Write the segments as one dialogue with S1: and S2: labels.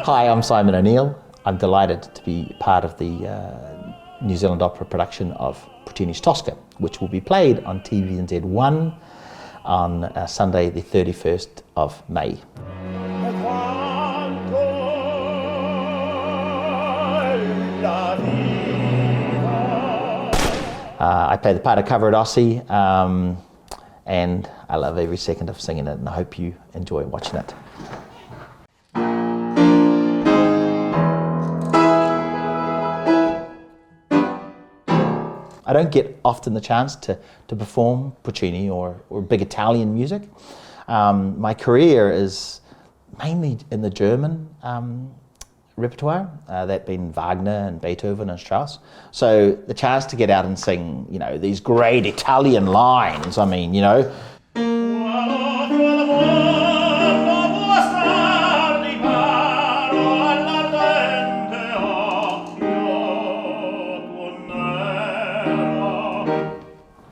S1: Hi, I'm Simon O'Neill. I'm delighted to be part of the New Zealand Opera production of Puccini's Tosca, which will be played on TVNZ 1 on Sunday the 31st of May. I play the part of Cavaradossi, and I love every second of singing it, and I hope you enjoy watching it. I don't get often the chance to perform Puccini or big Italian music. My career is mainly in the German repertoire, that being Wagner and Beethoven and Strauss. So the chance to get out and sing, you know, these great Italian lines, I mean, you know.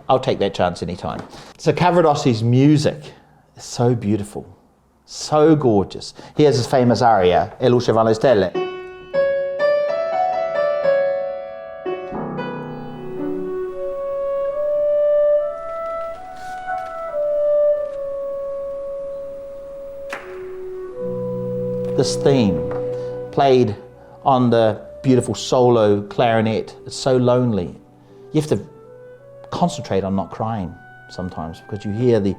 S1: I'll take that chance anytime. So Cavaradossi's music is so beautiful, so gorgeous. Here's his famous aria, E luce van le stelle. This theme, played on the beautiful solo clarinet, it's so lonely. You have to concentrate on not crying sometimes, because you hear the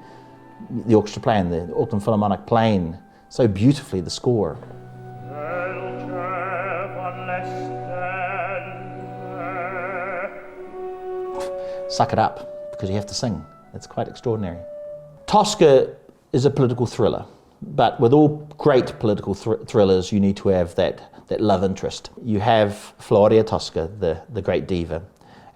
S1: orchestra playing, the Auckland Philharmonic playing so beautifully the score. Suck it up, because you have to sing. It's quite extraordinary. Tosca is a political thriller, but with all great political thrillers, you need to have that love interest. You have Floria Tosca, the great diva,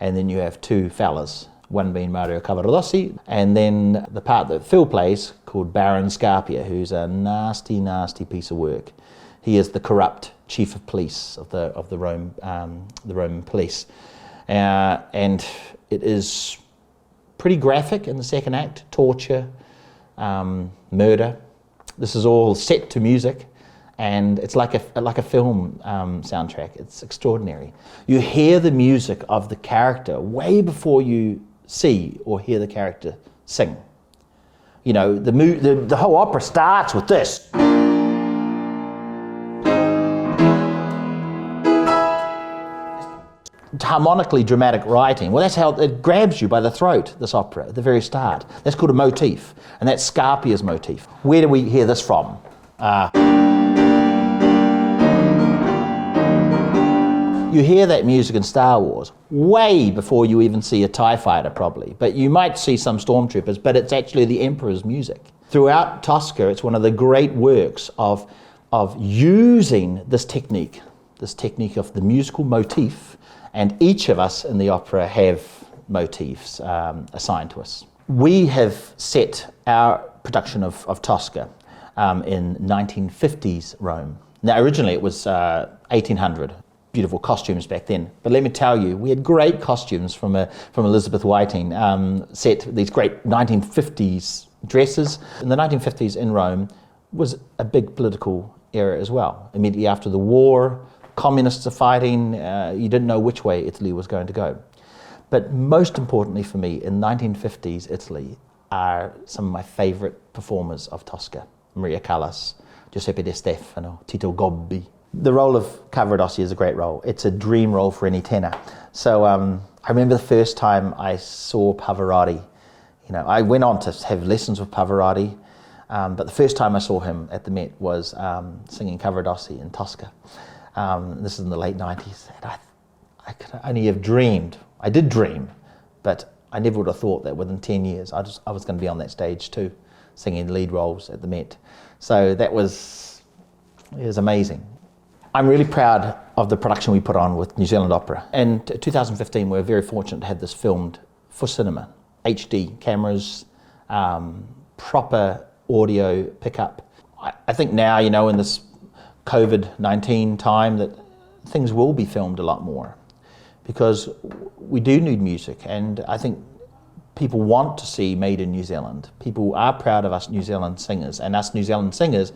S1: and then you have two fellas, one being Mario Cavaradossi, and then the part that Phil plays called Baron Scarpia, who's a nasty, nasty piece of work. He is the corrupt chief of police of the Roman police, and it is pretty graphic in the second act: torture, murder. This is all set to music, and it's like a film soundtrack. It's extraordinary. You hear the music of the character way before you see or hear the character sing. You know, the whole opera starts with this. Harmonically dramatic writing. Well, that's how it grabs you by the throat, this opera, at the very start. That's called a motif, and that's Scarpia's motif. Where do we hear this from? You hear that music in Star Wars way before you even see a TIE fighter, probably. But you might see some stormtroopers, but it's actually the Emperor's music. Throughout Tosca, it's one of the great works of using this technique of the musical motif, and each of us in the opera have motifs assigned to us. We have set our production of Tosca in 1950s Rome. Now, originally it was 1800. Beautiful costumes back then, but let me tell you, we had great costumes from Elizabeth Whiting, set these great 1950s dresses. In the 1950s in Rome was a big political era as well. Immediately after the war, communists are fighting, you didn't know which way Italy was going to go. But most importantly for me, in 1950s Italy are some of my favourite performers of Tosca. Maria Callas, Giuseppe De Stefano, Tito Gobbi. The role of Cavaradossi is a great role. It's a dream role for any tenor. So I remember the first time I saw Pavarotti. You know, I went on to have lessons with Pavarotti, but the first time I saw him at the Met was singing Cavaradossi in Tosca. This is in the late 90s. And I could only have dreamed. I did dream, but I never would have thought that within 10 years I was going to be on that stage too, singing lead roles at the Met. So it was amazing. I'm really proud of the production we put on with New Zealand Opera. In 2015, we were very fortunate to have this filmed for cinema. HD cameras, proper audio pickup. I think now, you know, in this COVID-19 time, that things will be filmed a lot more, because we do need music, and I think people want to see made in New Zealand. People are proud of us New Zealand singers, and us New Zealand singers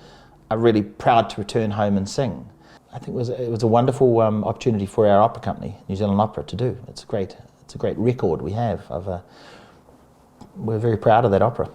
S1: are really proud to return home and sing. I think it was a wonderful opportunity for our opera company, New Zealand Opera, to do. It's a great record we have. We're very proud of that opera.